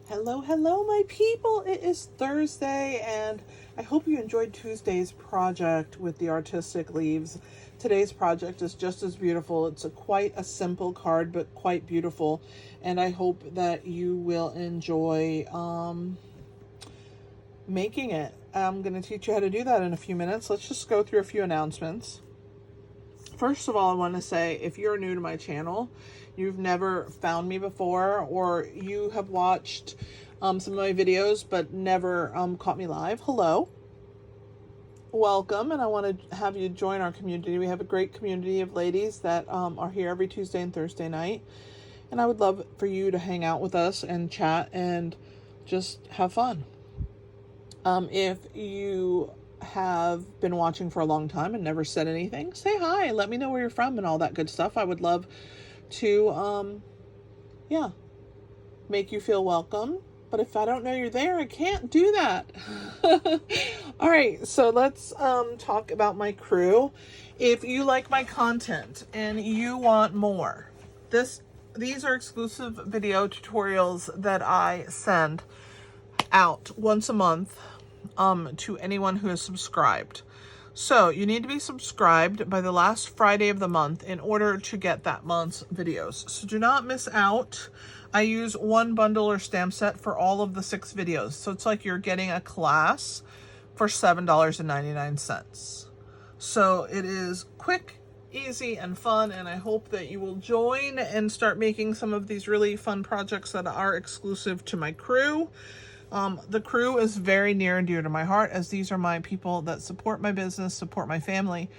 Hello, hello, my people. It is Thursday, and I hope you enjoyed Tuesday's project with the artistic leaves. Today's project is just as beautiful. It's quite a simple card, but quite beautiful, and I hope that you will enjoy making it. I'm going to teach you how to do that in a few minutes. Let's just go through a few announcements. First of all, I want to say, if you're new to my channel, you've never found me before, or you have watched some of my videos but never caught me live, hello. Welcome, and I want to have you join our community. We have a great community of ladies that are here every Tuesday and Thursday night, and I would love for you to hang out with us and chat and just have fun. If you have been watching for a long time and never said anything, say hi, let me know where you're from and all that good stuff. I would love to make you feel welcome, but if I don't know you're there, I can't do that. All right, so let's talk about my crew. If you like my content and you want more, these are exclusive video tutorials that I send out once a month to anyone who is subscribed. So you need to be subscribed by the last Friday of the month in order to get that month's videos. So do not miss out. I use one bundle or stamp set for all of the 6 videos. So it's like you're getting a class for $7.99. So it is quick, easy, and fun, and I hope that you will join and start making some of these really fun projects that are exclusive to my crew. The crew is very near and dear to my heart, as these are my people that support my business, support my family,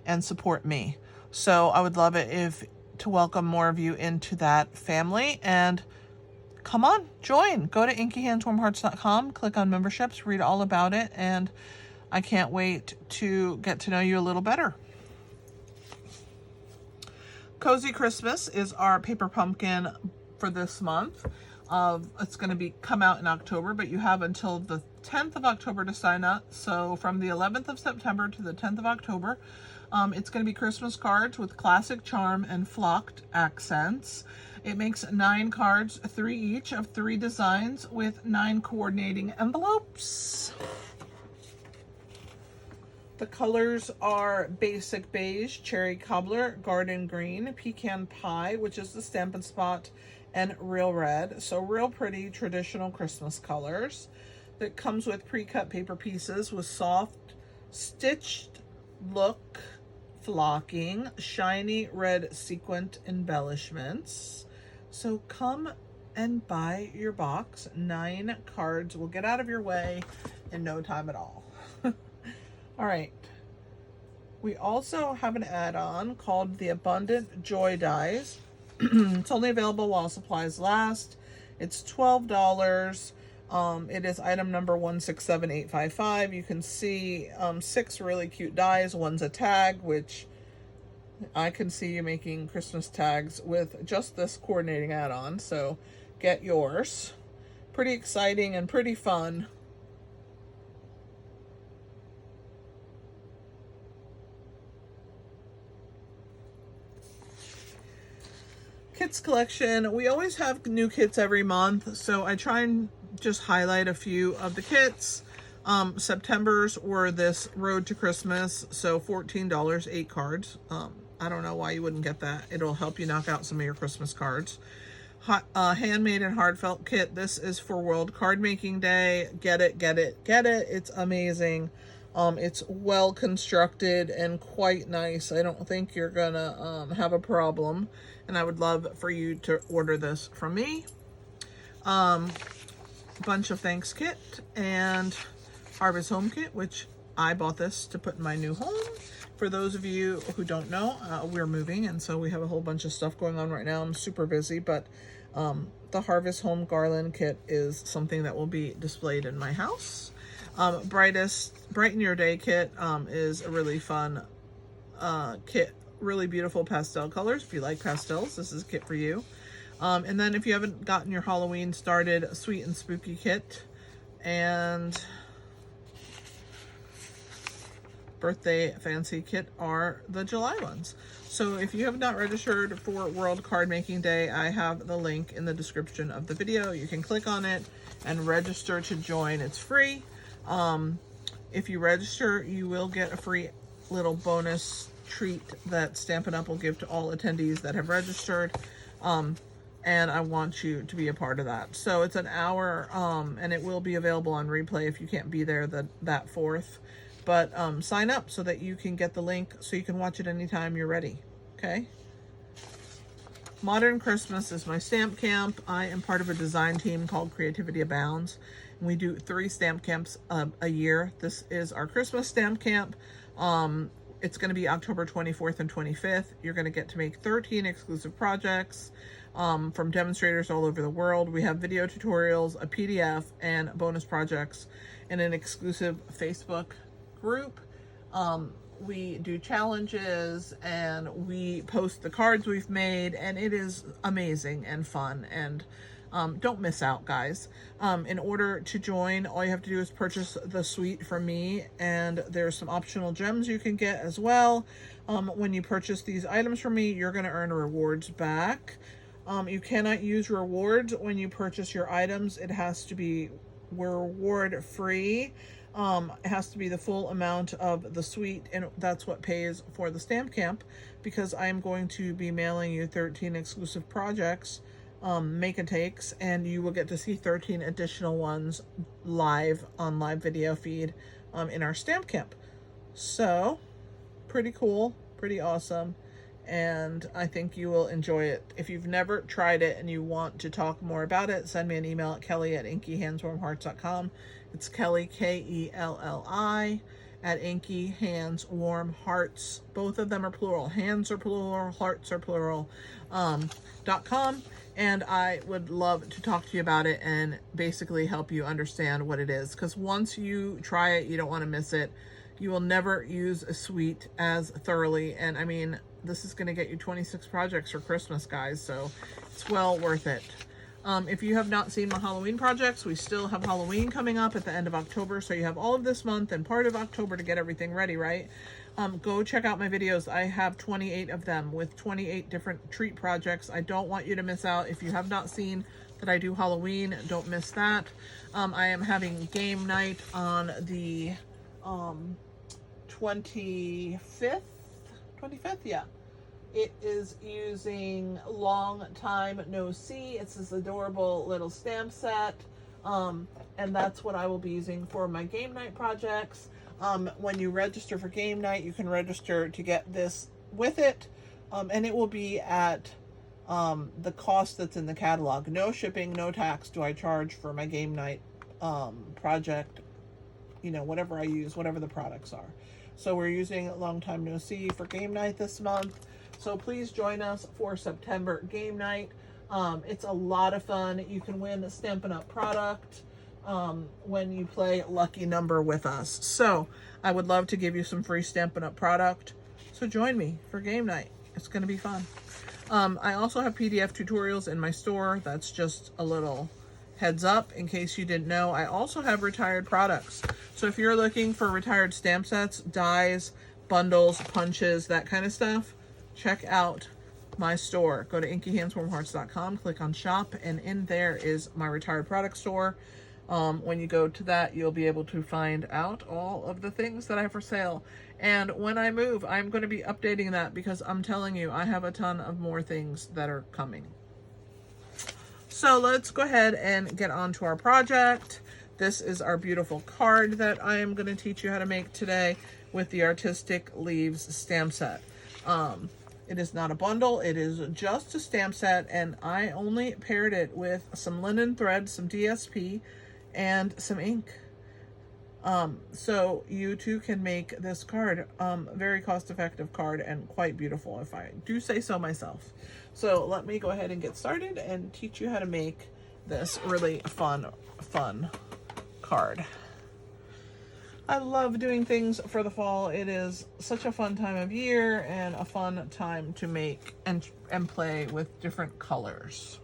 and support me. So I would love it to welcome more of you into that family, and come on, join. Go to inkyhandswarmhearts.com, click on memberships, read all about it, and I can't wait to get to know you a little better. Cozy Christmas is our paper pumpkin for this month. It's going to come out in October, but you have until the 10th of October to sign up. So from the 11th of September to the 10th of October, it's going to be Christmas cards with classic charm and flocked accents. It makes 9 cards, 3 each of 3 designs with 9 coordinating envelopes. The colors are basic beige, cherry cobbler, garden green, pecan pie, which is the Stampin' Spot, and real red. So real pretty traditional Christmas colors. That comes with pre-cut paper pieces with soft stitched look flocking, shiny red sequined embellishments. So come and buy your box. 9 cards will get out of your way in no time at all. All right. We also have an add-on called the Abundant Joy Dies. It's only available while supplies last. It's $12. It is item number 167855. You can see 6 really cute dies. One's a tag, which I can see you making Christmas tags with just this coordinating add-on. So get yours. Pretty exciting and pretty fun. Kits collection. We always have new kits every month, so I try and just highlight a few of the kits. September's were this Road to Christmas, so $14, 8 cards. I don't know why you wouldn't get that. It'll help you knock out some of your Christmas cards. Handmade and heartfelt kit. This is for World Card Making Day. Get it, get it, get it. It's amazing. It's well constructed and quite nice. I don't think you're gonna have a problem, and I would love for you to order this from me. Bunch of thanks kit and Harvest Home kit, which I bought this to put in my new home. For those of you who don't know, we're moving, and so we have a whole bunch of stuff going on right now. I'm super busy, but the Harvest Home garland kit is something that will be displayed in my house. Brighten Your Day kit is a really fun kit. Really beautiful pastel colors. If you like pastels, this is a kit for you. And then if you haven't gotten your Halloween started, Sweet and Spooky kit and birthday fancy kit are the July ones. So if you have not registered for World Card Making Day, I have the link in the description of the video. You can click on it and register to join. It's free. If you register, you will get a free little bonus treat that Stampin' Up! Will give to all attendees that have registered. And I want you to be a part of that. So it's an hour, and it will be available on replay if you can't be there that 4th. But sign up so that you can get the link so you can watch it anytime you're ready, okay? Modern Christmas is my stamp camp. I am part of a design team called Creativity Abounds. And we do 3 stamp camps a year. This is our Christmas stamp camp. It's going to be October 24th and 25th. You're going to get to make 13 exclusive projects from demonstrators all over the world. We have video tutorials, a PDF, and bonus projects in an exclusive Facebook group. We do challenges and we post the cards we've made, and it is amazing and fun. And don't miss out, guys. In order to join, all you have to do is purchase the suite from me, and there's some optional gems you can get as well. When you purchase these items from me, you're going to earn rewards back. You cannot use rewards when you purchase your items. It has to be reward free. It has to be the full amount of the suite, and that's what pays for the stamp camp, because I'm going to be mailing you 13 exclusive projects, make and takes, and you will get to see 13 additional ones live on live video feed in our stamp camp. So pretty cool, pretty awesome, and I think you will enjoy it. If you've never tried it and you want to talk more about it, send me an email at kelly@inkyhandswarmhearts.com. It's Kelly, Kelli, at Inky Hands Warm Hearts. Both of them are plural. Hands are plural, hearts are plural. .com. And I would love to talk to you about it and basically help you understand what it is. Because once you try it, you don't want to miss it. You will never use a suite as thoroughly. And I mean, this is going to get you 26 projects for Christmas, guys. So it's well worth it. If you have not seen my Halloween projects, we still have Halloween coming up at the end of October. So you have all of this month and part of October to get everything ready, right? Go check out my videos. I have 28 of them with 28 different treat projects. I don't want you to miss out. If you have not seen that I do Halloween, don't miss that. I am having game night on the 25th, yeah. It is using Long Time No See. It's this adorable little stamp set. And that's what I will be using for my game night projects. When you register for game night, you can register to get this with it. And it will be at the cost that's in the catalog. No shipping, no tax do I charge for my game night project. You know, whatever I use, whatever the products are. So we're using Long Time No See for game night this month. So please join us for September game night. It's a lot of fun. You can win a Stampin' Up! Product when you play Lucky Number with us. So I would love to give you some free Stampin' Up! Product. So join me for game night. It's going to be fun. I also have PDF tutorials in my store. That's just a little heads up in case you didn't know. I also have retired products. So if you're looking for retired stamp sets, dies, bundles, punches, that kind of stuff, check out my store. Go to inkyhandswarmhearts.com, click on shop, and in there is my retired product store. When you go to that, you'll be able to find out all of the things that I have for sale. And when I move, I'm going to be updating that, because I'm telling you, I have a ton of more things that are coming. So let's go ahead and get on to our project. This is our beautiful card that I am going to teach you how to make today with the Artistic Leaves stamp set. It is not a bundle, it is just a stamp set, and I only paired it with some linen thread, some DSP, and some ink. So you too can make this card, very cost-effective card and quite beautiful, if I do say so myself. So let me go ahead and get started and teach you how to make this really fun card. I love doing things for the fall. It is such a fun time of year and a fun time to make and play with different colors.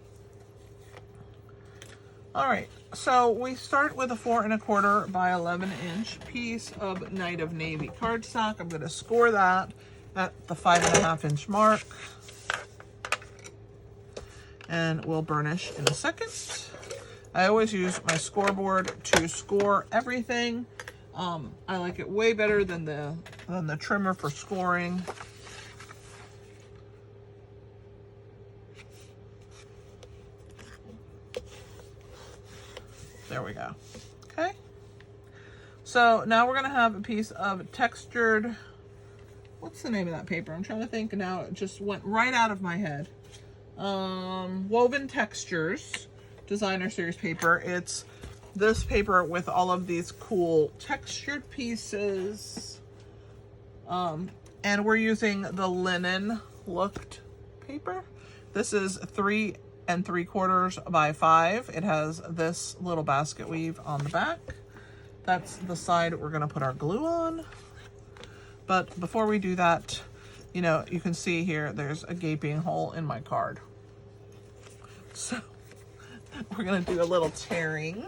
All right, so we start with a 4 1/4 by 11-inch piece of Night of Navy cardstock. I'm going to score that at the 5 1/2-inch mark, and we'll burnish in a second. I always use my scoreboard to score everything. I like it way better than the trimmer for scoring. There we go. Okay. So now we're gonna have a piece of textured, what's the name of that paper? I'm trying to think now. It just went right out of my head. Woven Textures designer series paper. It's this paper with all of these cool textured pieces. And we're using the linen looked paper. This is 3 3/4 by 5. It has this little basket weave on the back. That's the side we're gonna put our glue on. But before we do that, you know, you can see here, there's a gaping hole in my card. So we're gonna do a little tearing.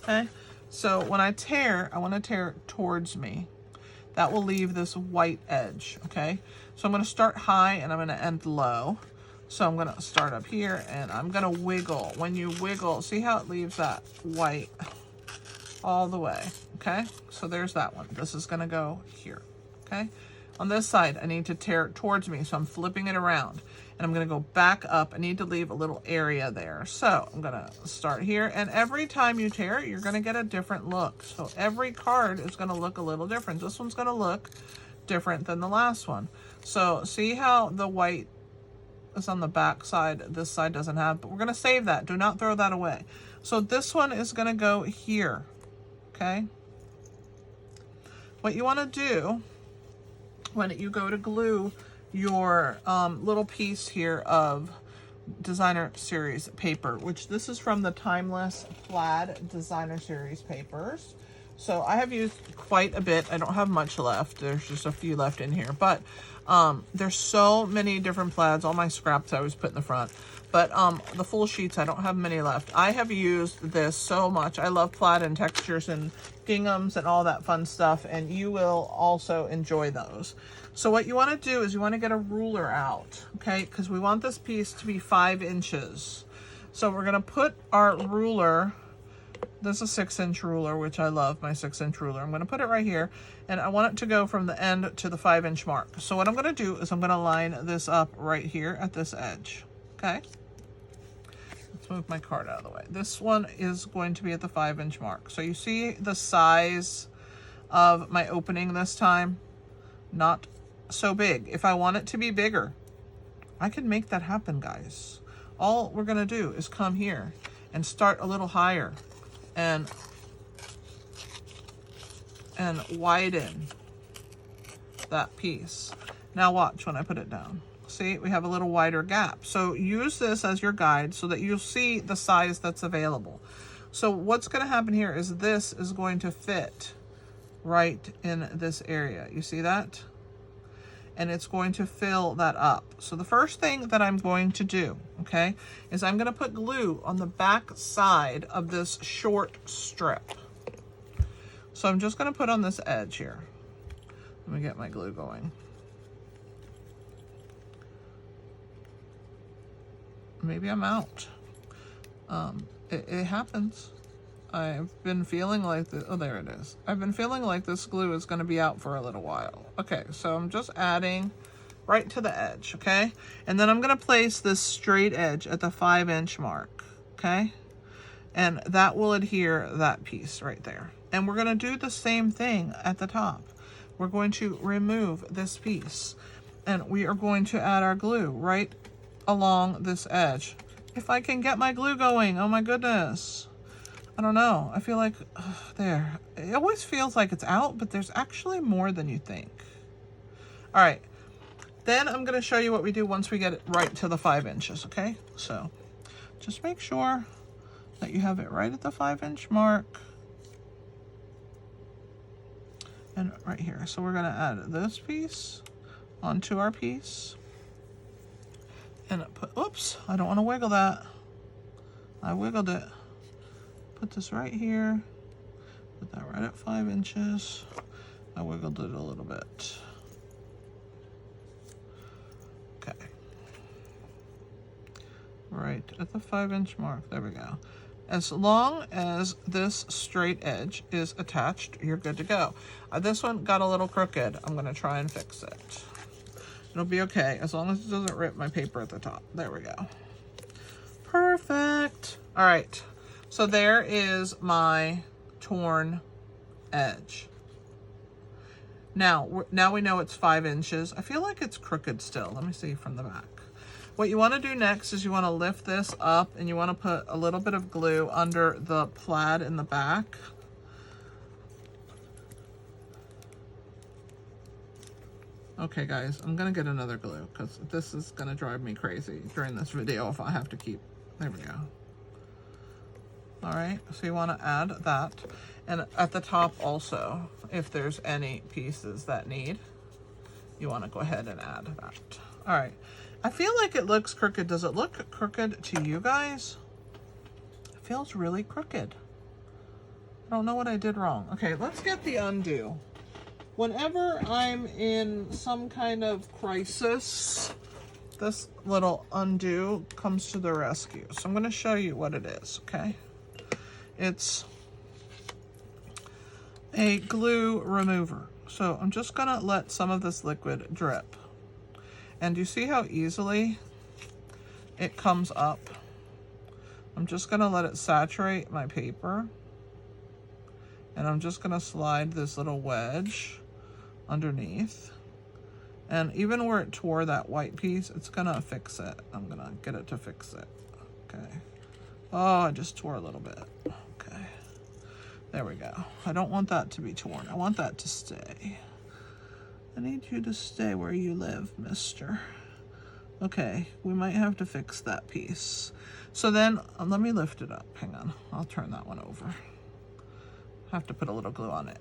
Okay, so when I tear, I wanna tear towards me. That will leave this white edge, okay? So I'm gonna start high and I'm gonna end low. So I'm gonna start up here and I'm gonna wiggle. When you wiggle, see how it leaves that white all the way, okay? So there's that one. This is gonna go here, okay? On this side, I need to tear it towards me, so I'm flipping it around. And I'm gonna go back up. I need to leave a little area there. So I'm gonna start here, and every time you tear it, you're gonna get a different look. So every card is gonna look a little different. This one's gonna look different than the last one. So see how the white is on the back side, this side doesn't have, but we're gonna save that. Do not throw that away. So this one is gonna go here, okay? What you wanna do when you go to glue your little piece here of designer series paper, which this is from the Timeless Plaid designer series papers. So I have used quite a bit. I don't have much left. There's just a few left in here, but there's so many different plaids. All my scraps I always put in the front, but the full sheets, I don't have many left. I have used this so much. I love plaid and textures and ginghams and all that fun stuff, and you will also enjoy those. So what you want to do is you want to get a ruler out, okay? Because we want this piece to be 5 inches. So we're going to put our ruler, this is a 6-inch ruler, which I love, my 6-inch ruler. I'm going to put it right here, and I want it to go from the end to the 5-inch mark. So what I'm going to do is I'm going to line this up right here at this edge, okay? Let's move my card out of the way. This one is going to be at the 5-inch mark. So you see the size of my opening this time? Not so big. If I want it to be bigger, I can make that happen, guys. All we're gonna do is come here and start a little higher and widen that piece. Now watch when I put it down. See, we have a little wider gap. So use this as your guide so that you'll see the size that's available. So what's gonna happen here is this is going to fit right in this area. You see that? And it's going to fill that up. So the first thing that I'm going to do, okay, is I'm going to put glue on the back side of this short strip. So I'm just going to put on this edge here. Let me get my glue going. Maybe I'm out. It happens. I've been feeling like this. Oh, there it is. I've been feeling like this glue is going to be out for a little while. Okay, so I'm just adding right to the edge, okay? And then I'm going to place this straight edge at the 5-inch mark, okay? And that will adhere that piece right there. And we're going to do the same thing at the top. We're going to remove this piece, and we are going to add our glue right along this edge. If I can get my glue going, oh my goodness. I don't know. I feel like, there. It always feels like it's out, but there's actually more than you think. All right. Then I'm going to show you what we do once we get it right to the 5 inches, okay? So just make sure that you have it right at the 5-inch mark. And right here. So we're going to add this piece onto our piece. And put, oops, I don't want to wiggle that. I wiggled it. Put this right here. Put that right at 5 inches. I wiggled it a little bit. Okay. Right at the 5-inch mark. There we go. As long as this straight edge is attached, you're good to go. This one got a little crooked. I'm going to try and fix it. It'll be okay as long as it doesn't rip my paper at the top. There we go. Perfect. All right. So there is my torn edge. Now we know it's 5 inches. I feel like it's crooked still. Let me see from the back. What you want to do next is you want to lift this up and you want to put a little bit of glue under the plaid in the back. Okay guys, I'm going to get another glue because this is going to drive me crazy during this video if I have to keep, there we go. All right, so you want to add that. And at the top also, if there's any pieces that need, you want to go ahead and add that. All right. I feel like it looks crooked. Does it look crooked to you guys? It feels really crooked. I don't know what I did wrong. Okay, let's get the undo. Whenever I'm in some kind of crisis, this little undo comes to the rescue. So I'm going to show you what it is, okay? It's a glue remover. So I'm just going to let some of this liquid drip. And you see how easily it comes up? I'm just going to let it saturate my paper. And I'm just going to slide this little wedge underneath. And even where it tore that white piece, it's going to fix it. I'm going to get it to fix it. Okay. Oh, I just tore a little bit. Okay. There we go. I don't want that to be torn. I want that to stay. I need you to stay where you live, mister. Okay, we might have to fix that piece. So then, let me lift it up. Hang on, I'll turn that one over. Have to put a little glue on it.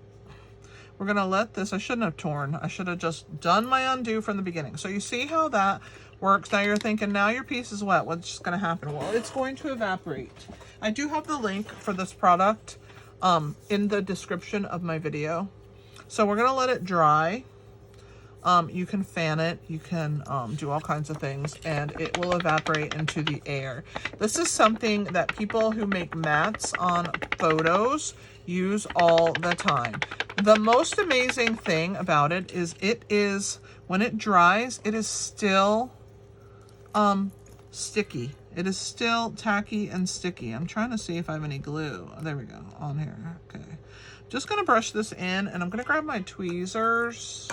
We're gonna let this, I shouldn't have torn. I should have just done my undo from the beginning. So you see how that works. Now you're thinking, now your piece is wet. What's gonna happen? Well, it's going to evaporate. I do have the link for this product in the description of my video. So we're gonna let it dry. You can fan it, you can do all kinds of things, and it will evaporate into the air. This is something that people who make mats on photos use all the time. The most amazing thing about it is when it dries, it is still sticky. It is still tacky and sticky. I'm trying to see if I have any glue. There we go, on here. Okay. Just gonna brush this in, and I'm gonna grab my tweezers.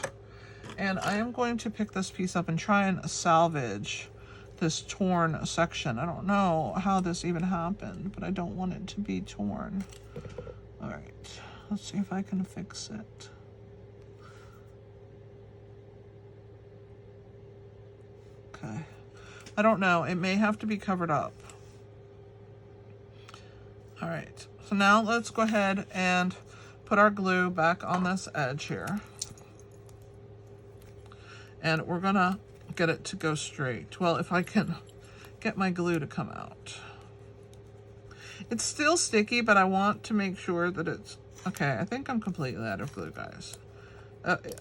And I am going to pick this piece up and try and salvage this torn section. I don't know how this even happened, but I don't want it to be torn. All right, let's see if I can fix it. Okay, I don't know. It may have to be covered up. All right, so now let's go ahead and put our glue back on this edge here. And we're gonna get it to go straight. Well, if I can get my glue to come out. It's still sticky, but I want to make sure that it's, okay, I think I'm completely out of glue, guys.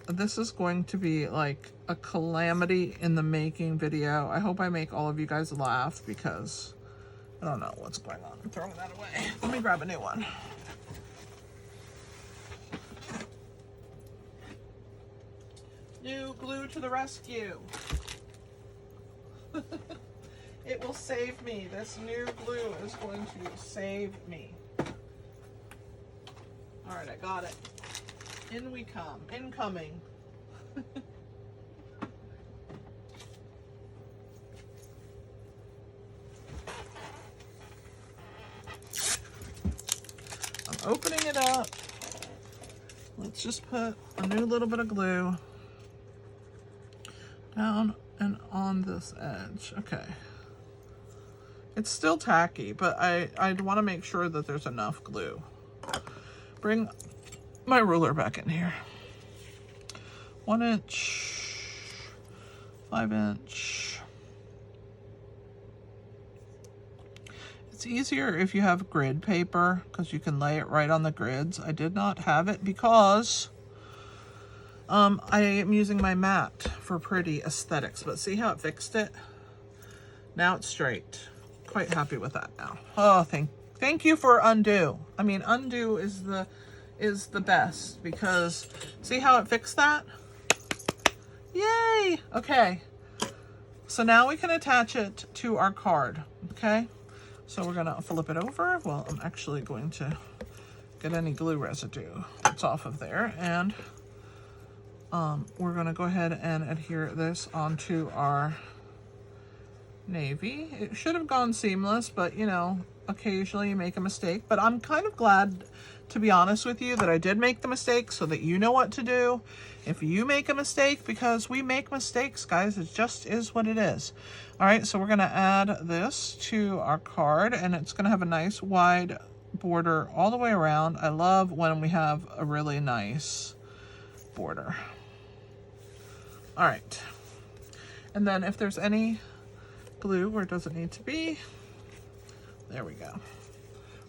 This is going to be like a calamity in the making video. I hope I make all of you guys laugh because I don't know what's going on. I'm throwing that away. Let me grab a new one. New glue to the rescue. It will save me. This new glue is going to save me. All right, I got it. In we come. Incoming. I'm opening it up. Let's just put a new little bit of glue down and on this edge. Okay. It's still tacky, but I'd want to make sure that there's enough glue. Bring my ruler back in here. 1 inch, 5 inch. It's easier if you have grid paper because you can lay it right on the grids. I did not have it because I am using my mat for pretty aesthetics, but see how it fixed it? Now it's straight. Quite happy with that now. Oh, thank you for undo. I mean, undo is the best because see how it fixed that? Yay! Okay. So now we can attach it to our card, okay? So we're gonna flip it over. Well, I'm actually going to get any glue residue that's off of there, and we're gonna go ahead and adhere this onto our navy. It should have gone seamless, but you know, occasionally you make a mistake. But I'm kind of glad, to be honest with you, that I did make the mistake so that you know what to do if you make a mistake, because we make mistakes, guys. It just is what it is. All right, so we're gonna add this to our card, and it's gonna have a nice wide border all the way around. I love when we have a really nice border. All right, and then if there's any glue where it doesn't need to be, there we go.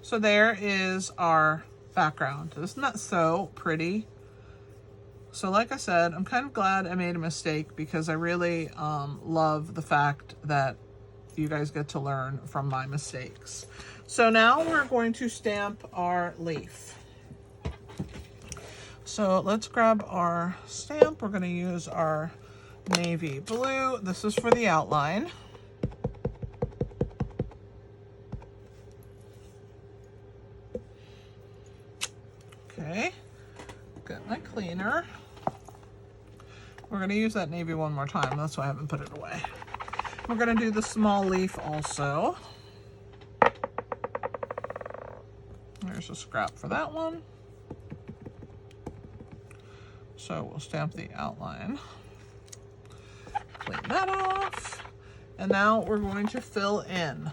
So there is our background. Isn't that so pretty? So like I said, I'm kind of glad I made a mistake because I really love the fact that you guys get to learn from my mistakes. So now we're going to stamp our leaf. So let's grab our stamp. We're going to use our navy blue. This is for the outline. Okay, got my cleaner. We're going to use that navy one more time. That's why I haven't put it away. We're going to do the small leaf also. There's a scrap for that one. So we'll stamp the outline. Clean that off. And now we're going to fill in.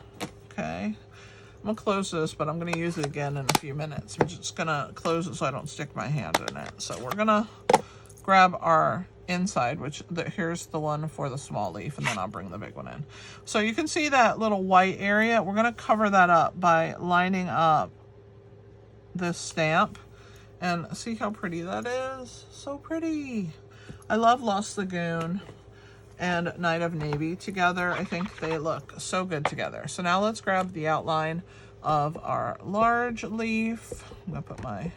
Okay. I'm going to close this, but I'm going to use it again in a few minutes. I'm just going to close it so I don't stick my hand in it. So we're going to grab our inside, which here's the one for the small leaf, and then I'll bring the big one in. So you can see that little white area. We're going to cover that up by lining up this stamp. And see how pretty that is? So pretty. I love Lost Lagoon and Night of Navy together. I think they look so good together. So now let's grab the outline of our large leaf. I'm gonna put my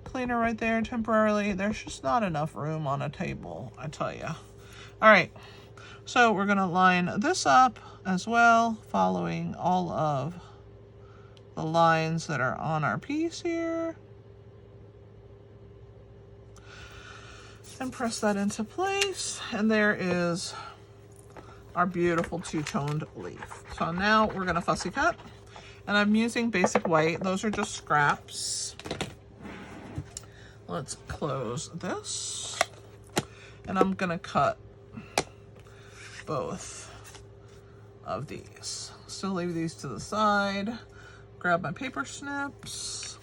cleaner right there temporarily. There's just not enough room on a table, I tell you. All right, so we're gonna line this up as well, following all of the lines that are on our piece here. And press that into place, and there is our beautiful two-toned leaf. So now we're going to fussy cut, and I'm using basic white. Those are just scraps. Let's close this, and I'm going to cut both of these. Still leave these to the side. Grab my paper snips.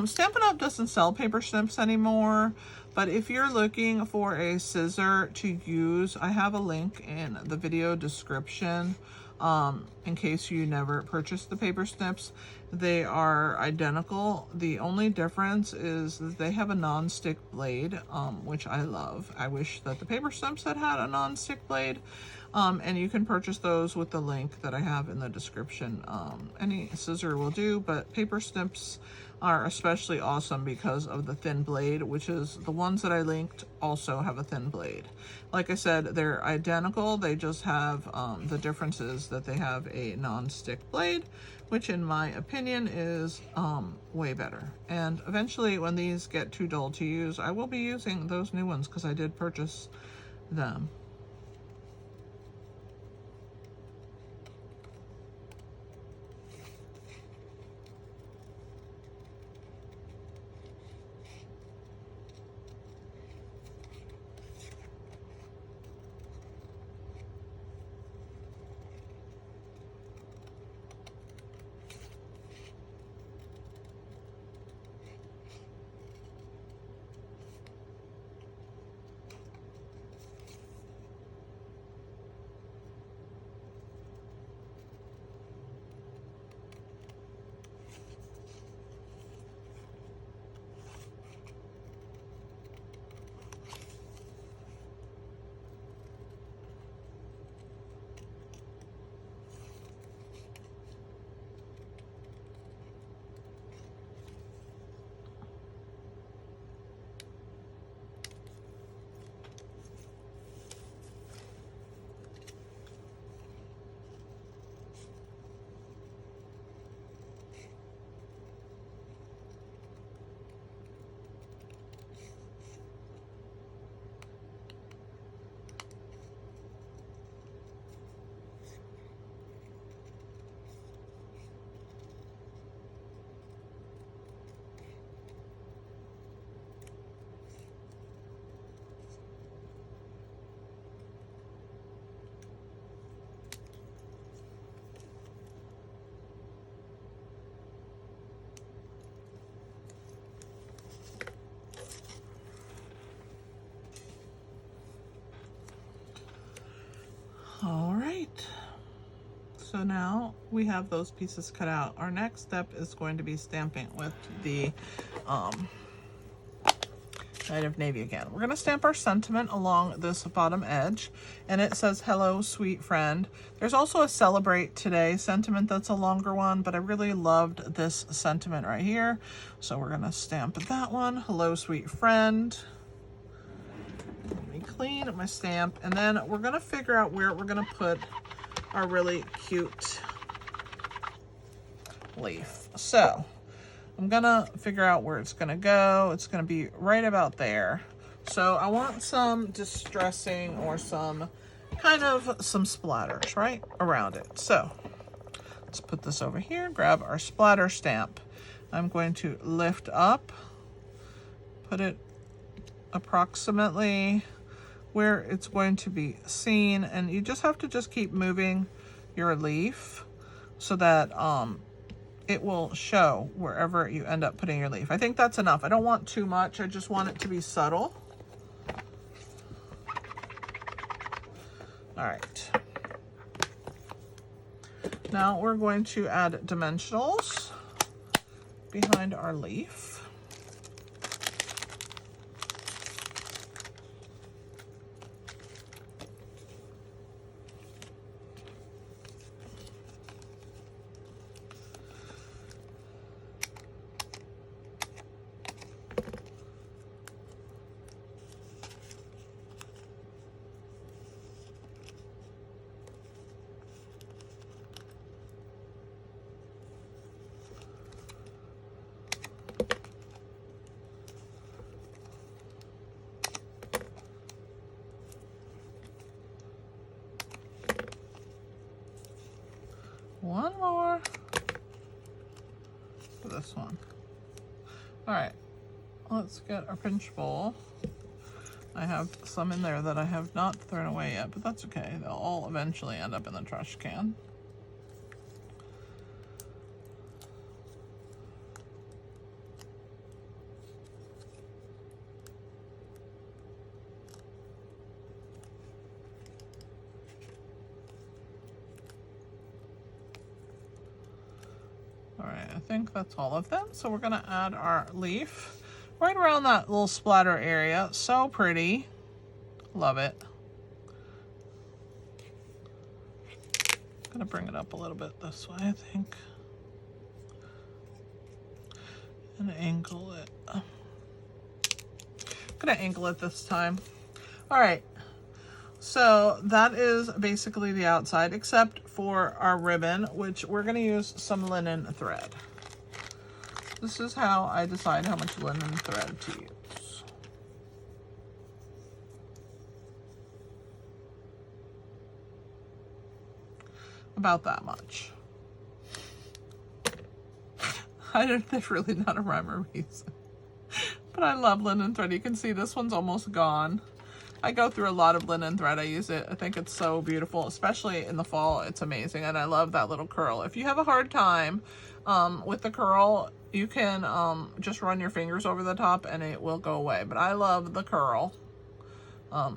Stampin' Up! Doesn't sell paper snips anymore. But if you're looking for a scissor to use, I have a link in the video description in case you never purchased the paper snips. They are identical. The only difference is that they have a non-stick blade, which I love. I wish that the paper snips had a non-stick blade. And you can purchase those with the link that I have in the description. Any scissor will do, but paper snips are especially awesome because of the thin blade, which is the ones that I linked also have a thin blade. Like I said, they're identical. They just have the differences that they have a non-stick blade, which in my opinion is way better. And eventually when these get too dull to use, I will be using those new ones because I did purchase them. So now we have those pieces cut out. Our next step is going to be stamping with the Night of Navy again. We're going to stamp our sentiment along this bottom edge, and it says, "Hello, sweet friend." There's also a Celebrate Today sentiment that's a longer one, but I really loved this sentiment right here. So we're going to stamp that one, "Hello, sweet friend." Let me clean my stamp, and then we're going to figure out where we're going to put our really cute leaf. So I'm gonna figure out where it's gonna go. It's gonna be right about there. So I want some distressing or some kind of some splatters right around it. So let's put this over here, grab our splatter stamp. I'm going to lift up, put it approximately where it's going to be seen, and you just have to just keep moving your leaf so that it will show wherever you end up putting your leaf. I think that's enough. I don't want too much. I just want it to be subtle. All right. Now we're going to add dimensionals behind our leaf. One more for this one. All right, let's get our pinch bowl. I have some in there that I have not thrown away yet, but that's okay. They'll all eventually end up in the trash can. All right, I think that's all of them. So we're gonna add our leaf right around that little splatter area. So pretty, love it. Gonna bring it up a little bit this way, I think. And angle it. I'm gonna angle it this time. All right. So that is basically the outside, except for our ribbon, which we're going to use some linen thread. This is how I decide how much linen thread to use. About that much. There's really not a rhyme or reason. But I love linen thread. You can see this one's almost gone. I go through a lot of linen thread. I use it. I think it's so beautiful, especially in the fall. It's amazing. And I love that little curl. If you have a hard time with the curl, you can just run your fingers over the top and it will go away. But I love the curl.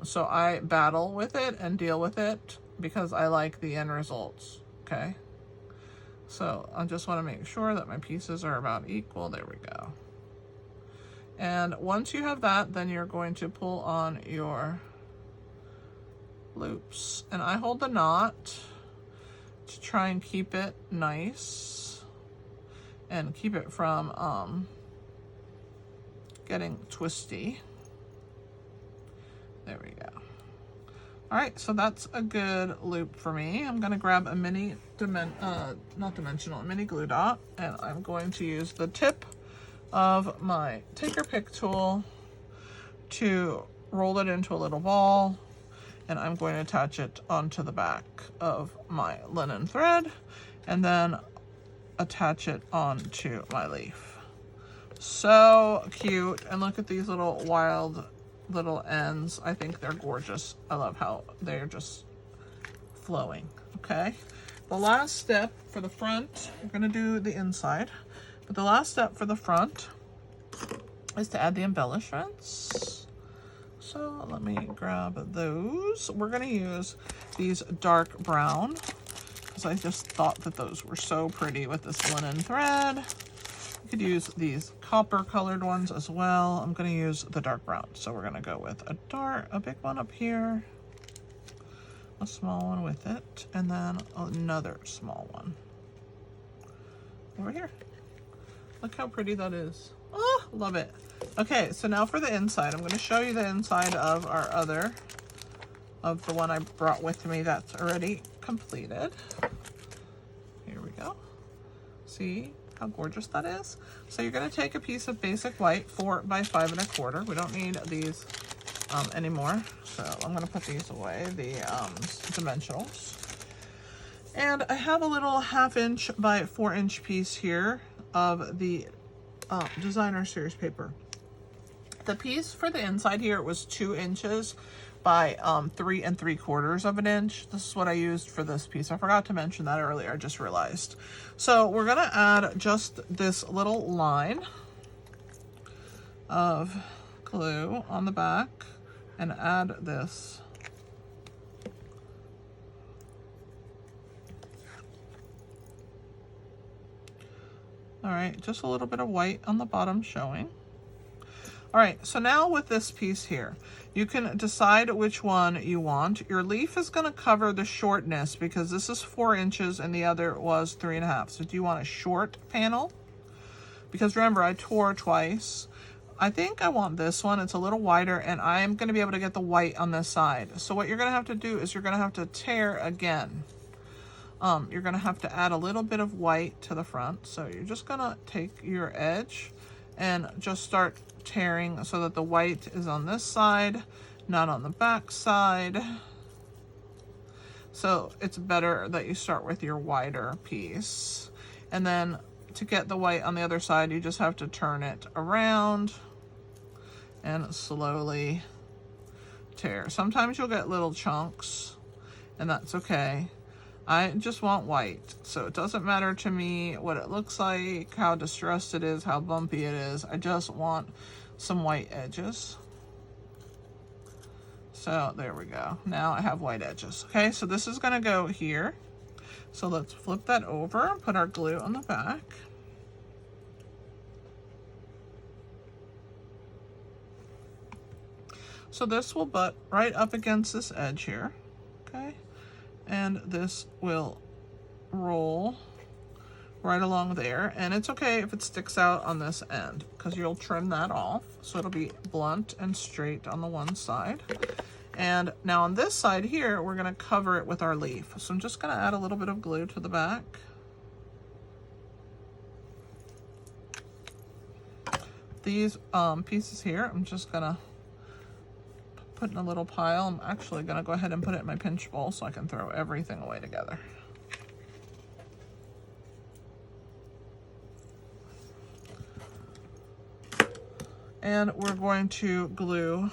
So I battle with it and deal with it because I like the end results. Okay. So I just want to make sure that my pieces are about equal. There we go. And once you have that, then you're going to pull on your loops. And I hold the knot to try and keep it nice and keep it from getting twisty. There we go. All right, so that's a good loop for me. I'm gonna grab a mini, a mini glue dot, and I'm going to use the tip of my take or pick tool to roll it into a little ball, and I'm going to attach it onto the back of my linen thread and then attach it onto my leaf. So cute. And look at these little wild little ends. I think they're gorgeous. I love how they're just flowing. Okay, the last step for the front, we're going to do the inside. But the last step for the front is to add the embellishments. So let me grab those. We're going to use these dark brown because I just thought that those were so pretty with this linen thread. You could use these copper colored ones as well. I'm going to use the dark brown. So we're going to go with a big one up here, a small one with it, and then another small one over here. Look how pretty that is. Oh, love it. Okay, so now for the inside. I'm going to show you the inside of the one I brought with me that's already completed. Here we go. See how gorgeous that is? So you're going to take a piece of basic white, 4 by 5 1/4. We don't need these anymore. So I'm going to put these away, the dimensionals. And I have a little 1/2 inch by 4 inch piece here of the designer series paper. The piece for the inside here was 2 inches by 3 3/4 inch. This is what I used for this piece. I forgot to mention that earlier, I just realized. So we're gonna add just this little line of glue on the back and add this. All right, just a little bit of white on the bottom showing. All right, so now with this piece here, you can decide which one you want. Your leaf is going to cover the shortness because this is 4 inches and the other was 3 1/2. So do you want a short panel? Because remember, I tore twice. I think I want this one. It's a little wider and I'm going to be able to get the white on this side. So what you're going to have to do is you're going to have to tear again. You're going to have to add a little bit of white to the front. So you're just going to take your edge and just start tearing so that the white is on this side, not on the back side. So it's better that you start with your wider piece. And then to get the white on the other side, you just have to turn it around and slowly tear. Sometimes you'll get little chunks and that's okay. I just want white, so it doesn't matter to me what it looks like, how distressed it is, how bumpy it is. I just want some white edges. So there we go. Now I have white edges. Okay, so this is going to go here. So let's flip that over and put our glue on the back. So this will butt right up against this edge here. Okay. And this will roll right along there, and it's okay if it sticks out on this end because you'll trim that off so it'll be blunt and straight on the one side. And now on this side here we're going to cover it with our leaf, so I'm just going to add a little bit of glue to the back. These pieces here I'm just going to put in a little pile. I'm actually going to go ahead and put it in my pinch bowl so I can throw everything away together. And we're going to glue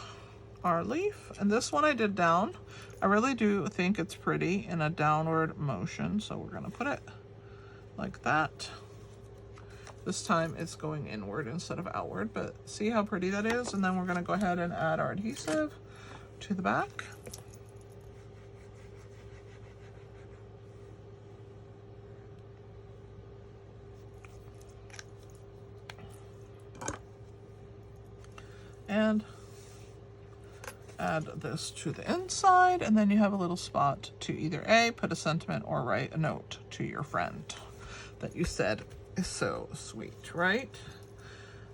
our leaf. And this one I did down. I really do think it's pretty in a downward motion. So we're going to put it like that. This time it's going inward instead of outward, but see how pretty that is? And then we're going to go ahead and add our adhesive to the back. And add this to the inside, and then you have a little spot to either A, put a sentiment, or write a note to your friend that you said is so sweet, right?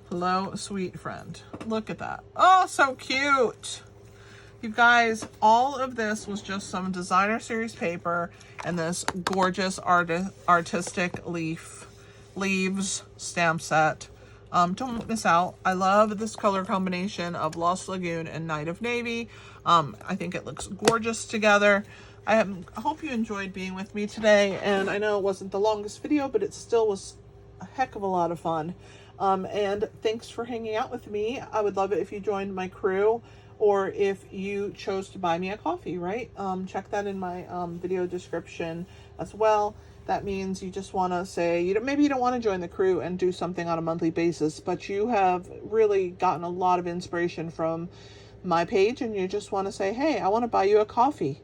Hello, sweet friend. Look at that. Oh, so cute. You guys, all of this was just some designer series paper and this gorgeous artistic leaves stamp set. Don't miss out. I love this color combination of Lost Lagoon and Night of Navy. I think it looks gorgeous together. I hope you enjoyed being with me today, and I know it wasn't the longest video, but it still was a heck of a lot of fun. And thanks for hanging out with me. I would love it if you joined my crew, or if you chose to buy me a coffee, right? Check that in my video description as well. That means you just want to say, maybe you don't want to join the crew and do something on a monthly basis, but you have really gotten a lot of inspiration from my page and you just want to say, hey, I want to buy you a coffee.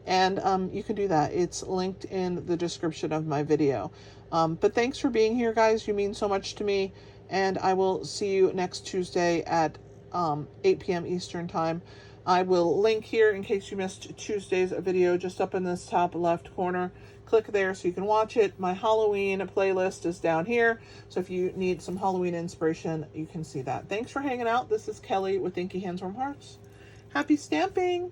And you can do that. It's linked in the description of my video. But thanks for being here, guys. You mean so much to me. And I will see you next Tuesday at 8 p.m. Eastern Time. I will link here in case you missed Tuesday's video, just up in this top left corner. Click there so you can watch it. My Halloween playlist is down here. So if you need some Halloween inspiration, you can see that. Thanks for hanging out. This is Kelly with Inky Hands Warm Hearts. Happy stamping!